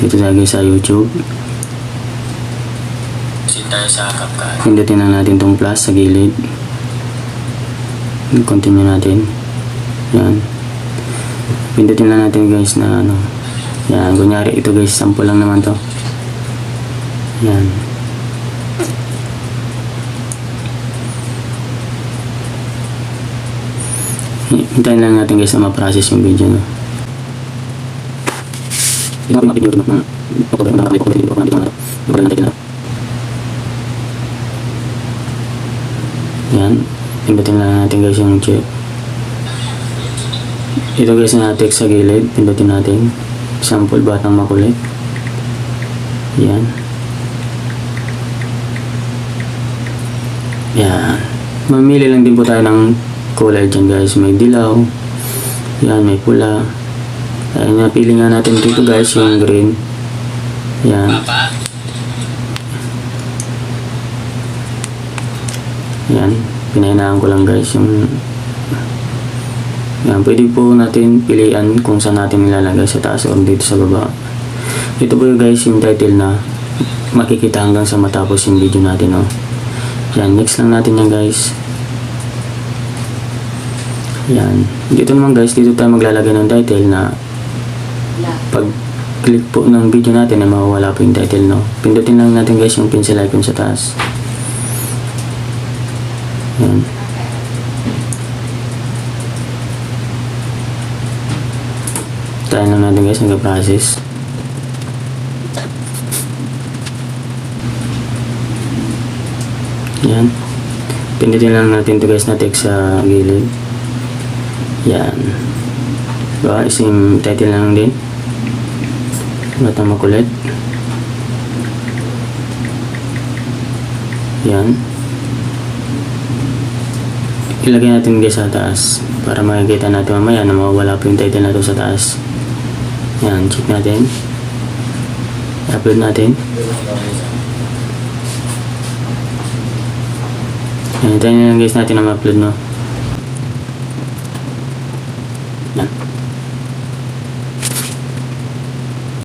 Dito tayo guys sa YouTube. Tayo sa CapCut. Pindutin lang natin tong plus sa gilid. Continue natin. Yan. Pindutin lang natin guys na ano. Yan. Kunyari ito guys. Sample lang naman to. Yan. Hintayin lang natin guys na ma-process yung video no. Yan. Pindutin lang natin guys yung check. Ito guys na text sa gilid. Pindutin natin. Sample batang makulit. Yan. Yan. Mamili lang din po tayo ng kulay dyan guys. May dilaw. Yan. May pula. Ayan. Napili nga natin dito guys yung green. Yan. Yan, pinahinaan ko lang guys yung yan, pwede po natin pilian kung saan natin nilalagay sa taas o dito sa baba. Ito po yung guys yung title na makikita hanggang sa matapos yung video natin no? Yan, next lang natin yan guys. Yan, dito naman guys, dito tayo maglalagay ng title na pag click po ng video natin ay mawawala po yung title no? Pindutin lang natin guys yung pencil icon sa taas. Yan. Tayo lang natin guys nag-process. Yan. Pindutin lang natin to guys na text sa gilid. Yan. Diba? Isang title lang din. Batang makulit. Yan. Ilagay natin guys sa taas para makikita natin mamaya na mawawala po yung title na to sa taas. Yan, check natin. I-upload natin. Yan, tayo na lang guys natin na ma-upload no.